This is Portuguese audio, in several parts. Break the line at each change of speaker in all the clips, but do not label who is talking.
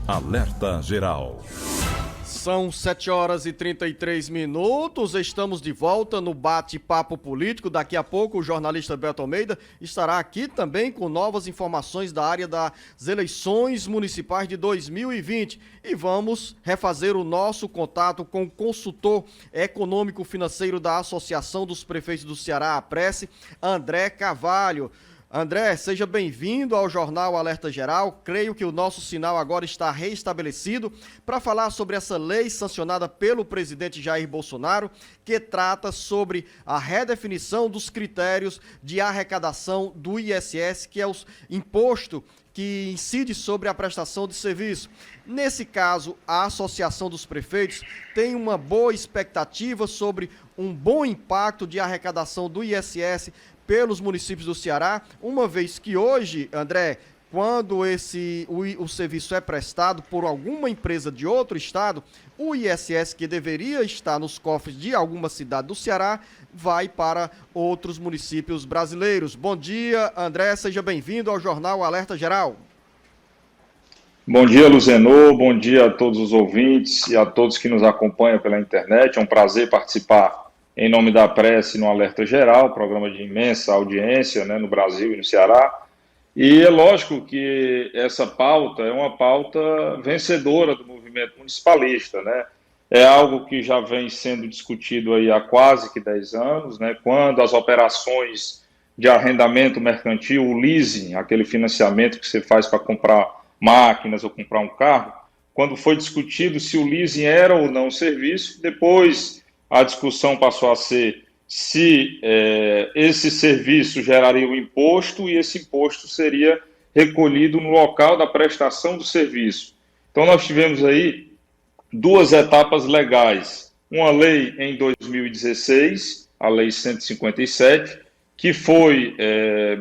Alerta Geral.
São 7h33, estamos de volta no Bate-Papo Político. Daqui a pouco o jornalista Beto Almeida estará aqui também com novas informações da área das eleições municipais de 2020. E vamos refazer o nosso contato com o consultor econômico-financeiro da Associação dos Prefeitos do Ceará, a Prece, André Carvalho. André, seja bem-vindo ao Jornal Alerta Geral. Creio que o nosso sinal agora está restabelecido para falar sobre essa lei sancionada pelo presidente Jair Bolsonaro, que trata sobre a redefinição dos critérios de arrecadação do ISS, que é o imposto que incide sobre a prestação de serviço. Nesse caso, a Associação dos Prefeitos tem uma boa expectativa sobre um bom impacto de arrecadação do ISS pelos municípios do Ceará, uma vez que hoje, André, quando o serviço é prestado por alguma empresa de outro estado, o ISS que deveria estar nos cofres de alguma cidade do Ceará vai para outros municípios brasileiros. Bom dia, André, seja bem-vindo ao Jornal Alerta Geral.
Bom dia, Luzenor, bom dia a todos os ouvintes e a todos que nos acompanham pela internet. É um prazer participar em nome da Prece no Alerta Geral, programa de imensa audiência, né, no Brasil e no Ceará. E é lógico que essa pauta é uma pauta vencedora do movimento municipalista, né? É algo que já vem sendo discutido aí há quase que 10 anos, né? Quando as operações de arrendamento mercantil, o leasing, aquele financiamento que você faz para comprar máquinas ou comprar um carro, quando foi discutido se o leasing era ou não um serviço, depois a discussão passou a ser se esse serviço geraria um imposto e esse imposto seria recolhido no local da prestação do serviço. Então nós tivemos aí duas etapas legais. Uma lei em 2016, a Lei 157, que foi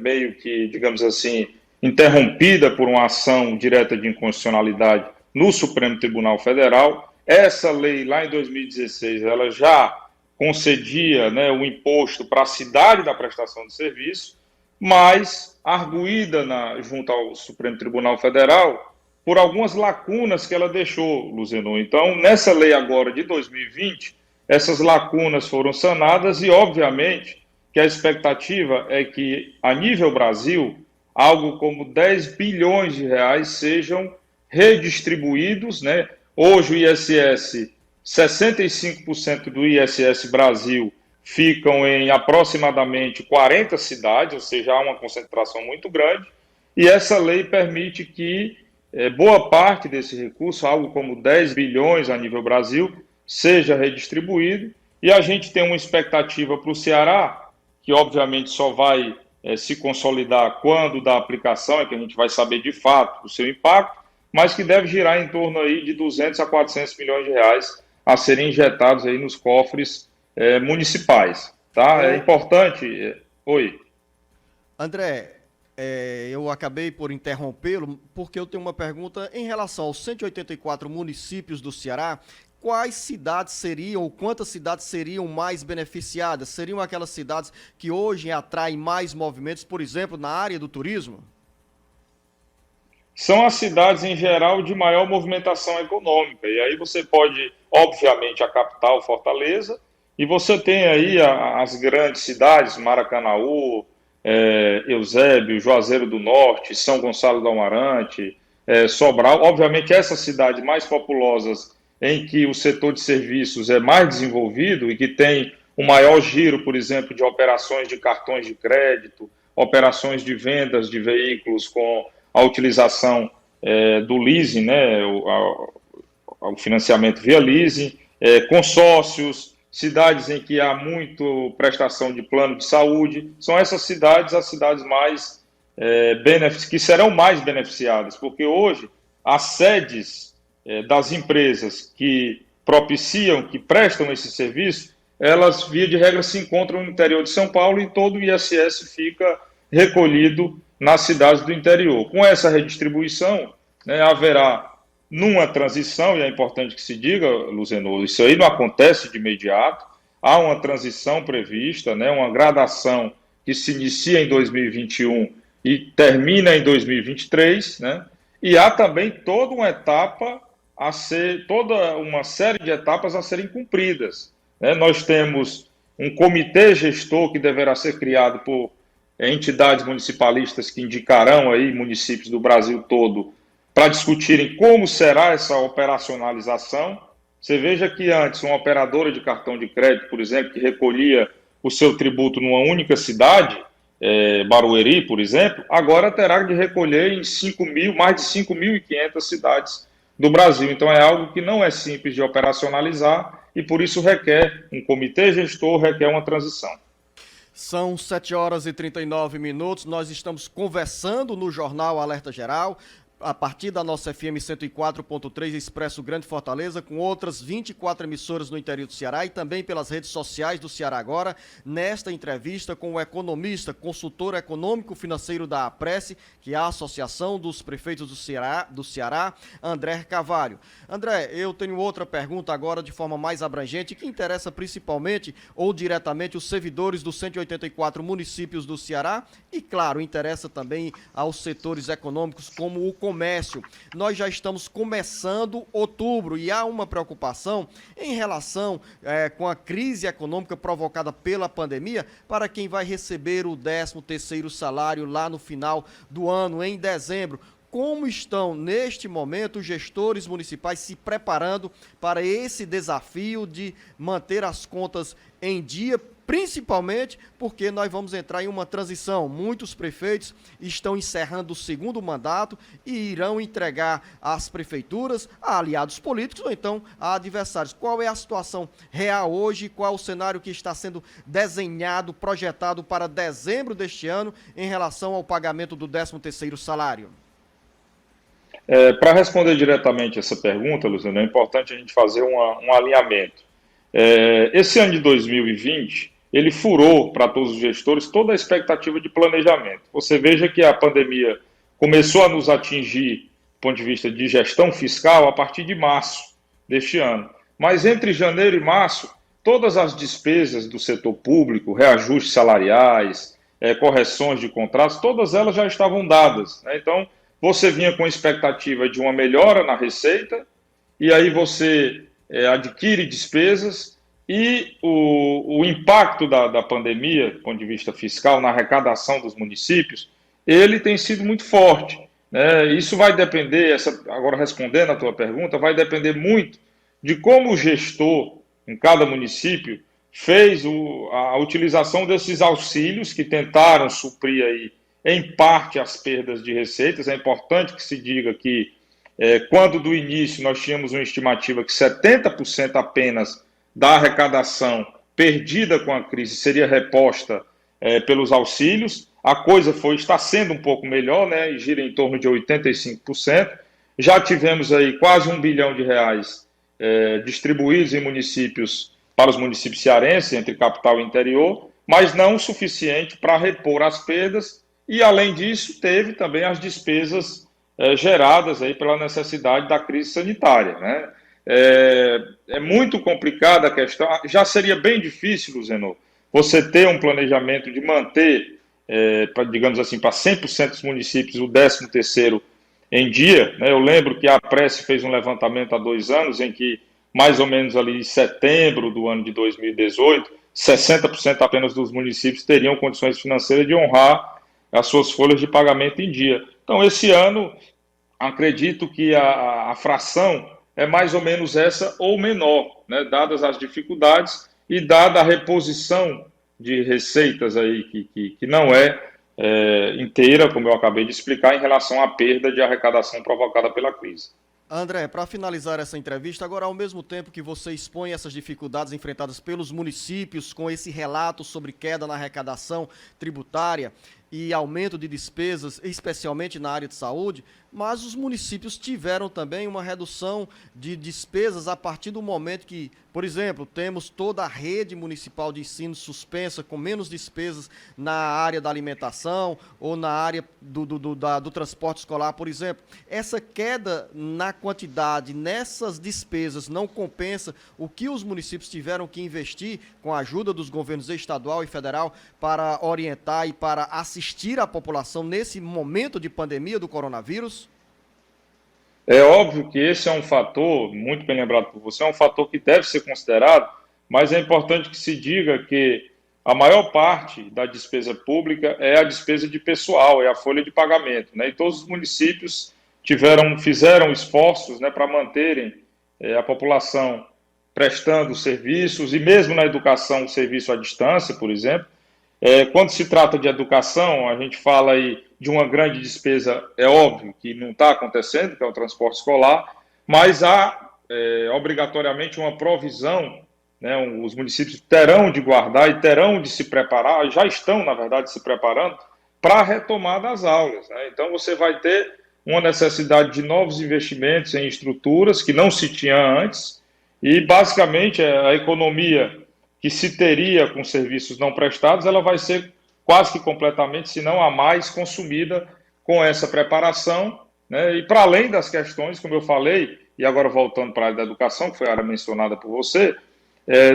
meio que, digamos assim, interrompida por uma ação direta de inconstitucionalidade no Supremo Tribunal Federal. Essa lei, lá em 2016, ela já concedia, né, o imposto para a cidade da prestação de serviço, mas arguída junto ao Supremo Tribunal Federal por algumas lacunas que ela deixou, Luzenor. Então, nessa lei agora de 2020, essas lacunas foram sanadas e, obviamente, que a expectativa é que, a nível Brasil, algo como 10 bilhões de reais sejam redistribuídos, né? Hoje o ISS, 65% do ISS Brasil ficam em aproximadamente 40 cidades, ou seja, há uma concentração muito grande, e essa lei permite que boa parte desse recurso, algo como 10 bilhões a nível Brasil, seja redistribuído, e a gente tem uma expectativa para o Ceará, que obviamente só vai se consolidar quando da aplicação, é que a gente vai saber de fato o seu impacto, mas que deve girar em torno aí de 200 a 400 milhões de reais a serem injetados aí nos cofres municipais. Tá? É importante... Oi.
André, eu acabei por interrompê-lo porque eu tenho uma pergunta em relação aos 184 municípios do Ceará. Quais cidades seriam, ou quantas cidades seriam mais beneficiadas? Seriam aquelas cidades que hoje atraem mais movimentos, por exemplo, na área do turismo?
São as cidades, em geral, de maior movimentação econômica. E aí você pode, obviamente, a capital, Fortaleza, e você tem aí as grandes cidades, Maracanaú, Eusébio, Juazeiro do Norte, São Gonçalo do Amarante, Sobral. Obviamente, essas cidades mais populosas, em que o setor de serviços é mais desenvolvido e que tem um maior giro, por exemplo, de operações de cartões de crédito, operações de vendas de veículos com a utilização do leasing, né, o financiamento via leasing, consórcios, cidades em que há muito prestação de plano de saúde, são essas cidades as cidades mais que serão mais beneficiadas, porque hoje as sedes das empresas que propiciam, que prestam esse serviço, elas, via de regra, se encontram no interior de São Paulo e todo o ISS fica recolhido nas cidades do interior. Com essa redistribuição, né, haverá, numa transição, e é importante que se diga, Luzenor, isso aí não acontece de imediato, há uma transição prevista, né, uma gradação que se inicia em 2021 e termina em 2023, né, e há também toda uma etapa toda uma série de etapas a serem cumpridas, né? Nós temos um comitê gestor que deverá ser criado por entidades municipalistas que indicarão aí municípios do Brasil todo para discutirem como será essa operacionalização. Você veja que antes uma operadora de cartão de crédito, por exemplo, que recolhia o seu tributo numa única cidade, Barueri, por exemplo, agora terá de recolher em mais de 5.500 cidades do Brasil. Então é algo que não é simples de operacionalizar e por isso requer um comitê gestor, requer uma transição.
São 7h39, nós estamos conversando no Jornal Alerta Geral, a partir da nossa FM 104.3 Expresso Grande Fortaleza, com outras 24 emissoras no interior do Ceará e também pelas redes sociais do Ceará Agora, nesta entrevista com o economista, consultor econômico financeiro da APRESE, que é a Associação dos Prefeitos do Ceará, André Carvalho. André, eu tenho outra pergunta agora de forma mais abrangente, que interessa principalmente ou diretamente os servidores dos 184 municípios do Ceará e, claro, interessa também aos setores econômicos como o comércio. Nós já estamos começando outubro e há uma preocupação em relação com a crise econômica provocada pela pandemia para quem vai receber o 13º salário lá no final do ano, em dezembro. Como estão, neste momento, os gestores municipais se preparando para esse desafio de manter as contas em dia, principalmente porque nós vamos entrar em uma transição. Muitos prefeitos estão encerrando o segundo mandato e irão entregar às prefeituras a aliados políticos ou então a adversários. Qual é a situação real hoje? Qual é o cenário que está sendo desenhado, projetado para dezembro deste ano em relação ao pagamento do 13º salário?
Para responder diretamente essa pergunta, Luciano, é importante a gente fazer um alinhamento. Esse ano de 2020, ele furou para todos os gestores toda a expectativa de planejamento. Você veja que a pandemia começou a nos atingir do ponto de vista de gestão fiscal a partir de março deste ano. Mas entre janeiro e março, todas as despesas do setor público, reajustes salariais, correções de contratos, todas elas já estavam dadas, né? Então, você vinha com a expectativa de uma melhora na receita, e aí você adquire despesas, e o impacto da pandemia, do ponto de vista fiscal, na arrecadação dos municípios, ele tem sido muito forte, né? Isso vai depender, agora respondendo a tua pergunta, vai depender muito de como o gestor, em cada município, fez a utilização desses auxílios que tentaram suprir aí, em parte, as perdas de receitas. É importante que se diga que, quando do início nós tínhamos uma estimativa que 70% apenas da arrecadação perdida com a crise seria reposta pelos auxílios, a coisa está sendo um pouco melhor, né, e gira em torno de 85%. Já tivemos aí quase R$1 bilhão distribuídos em municípios, para os municípios cearenses, entre capital e interior, mas não o suficiente para repor as perdas. E, além disso, teve também as despesas geradas aí pela necessidade da crise sanitária, né? É muito complicada a questão. Já seria bem difícil, Luzenor, você ter um planejamento de manter, digamos assim, para 100% dos municípios o 13º em dia, né? Eu lembro que a APRESE fez um levantamento há 2 anos em que, mais ou menos ali em setembro do ano de 2018, 60% apenas dos municípios teriam condições financeiras de honrar as suas folhas de pagamento em dia. Então, esse ano, acredito que a fração é mais ou menos essa ou menor, né, dadas as dificuldades e dada a reposição de receitas aí que não inteira, como eu acabei de explicar, em relação à perda de arrecadação provocada pela crise.
André, para finalizar essa entrevista, agora ao mesmo tempo que você expõe essas dificuldades enfrentadas pelos municípios com esse relato sobre queda na arrecadação tributária e aumento de despesas, especialmente na área de saúde, mas os municípios tiveram também uma redução de despesas a partir do momento que, por exemplo, temos toda a rede municipal de ensino suspensa, com menos despesas na área da alimentação ou na área do transporte escolar, por exemplo. Essa queda na quantidade, nessas despesas, não compensa o que os municípios tiveram que investir com a ajuda dos governos estadual e federal para orientar e para assistir a população nesse momento de pandemia do coronavírus?
É óbvio que esse é um fator, muito bem lembrado por você, é um fator que deve ser considerado, mas é importante que se diga que a maior parte da despesa pública é a despesa de pessoal, é a folha de pagamento, né? E todos os municípios fizeram esforços, né, para manterem a população prestando serviços, e mesmo na educação, o serviço à distância, por exemplo. Quando se trata de educação, a gente fala aí de uma grande despesa, é óbvio que não está acontecendo, que é o transporte escolar, mas há obrigatoriamente uma provisão, né, os municípios terão de guardar e terão de se preparar, já estão, na verdade, se preparando para a retomada das aulas, né? Então, você vai ter uma necessidade de novos investimentos em estruturas que não se tinha antes, e, basicamente, a economia que se teria com serviços não prestados, ela vai ser quase que completamente, se não a mais, consumida com essa preparação, né? E para além das questões, como eu falei, e agora voltando para a área da educação, que foi a área mencionada por você,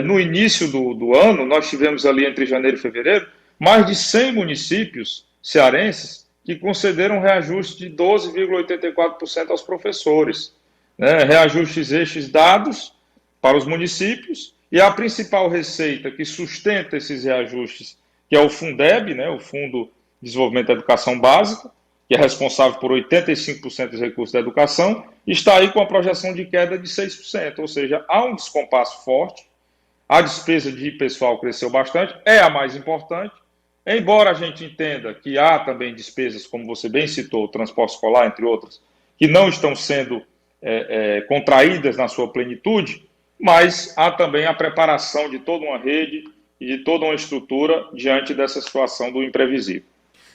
no início do ano, nós tivemos ali entre janeiro e fevereiro, mais de 100 municípios cearenses que concederam reajuste de 12,84% aos professores, né? Reajustes estes dados para os municípios, e a principal receita que sustenta esses reajustes, que é o Fundeb, né, o Fundo de Desenvolvimento da Educação Básica, que é responsável por 85% dos recursos da educação, está aí com a projeção de queda de 6%, ou seja, há um descompasso forte, a despesa de pessoal cresceu bastante, é a mais importante, embora a gente entenda que há também despesas, como você bem citou, transporte escolar, entre outras, que não estão sendo contraídas na sua plenitude, mas há também a preparação de toda uma rede e de toda uma estrutura diante dessa situação do imprevisível.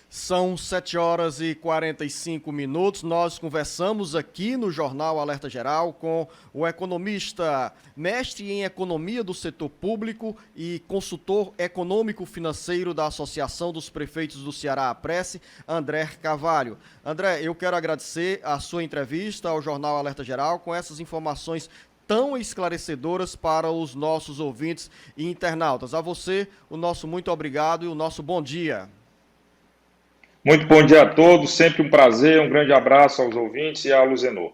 São 7h45. Nós conversamos aqui no Jornal Alerta Geral com o economista, mestre em economia do setor público e consultor econômico-financeiro da Associação dos Prefeitos do Ceará, APRECE, André Carvalho. André, eu quero agradecer a sua entrevista ao Jornal Alerta Geral com essas informações tão esclarecedoras para os nossos ouvintes e internautas. A você, o nosso muito obrigado e o nosso bom dia.
Muito bom dia a todos, sempre um prazer, um grande abraço aos ouvintes e à Luzenor.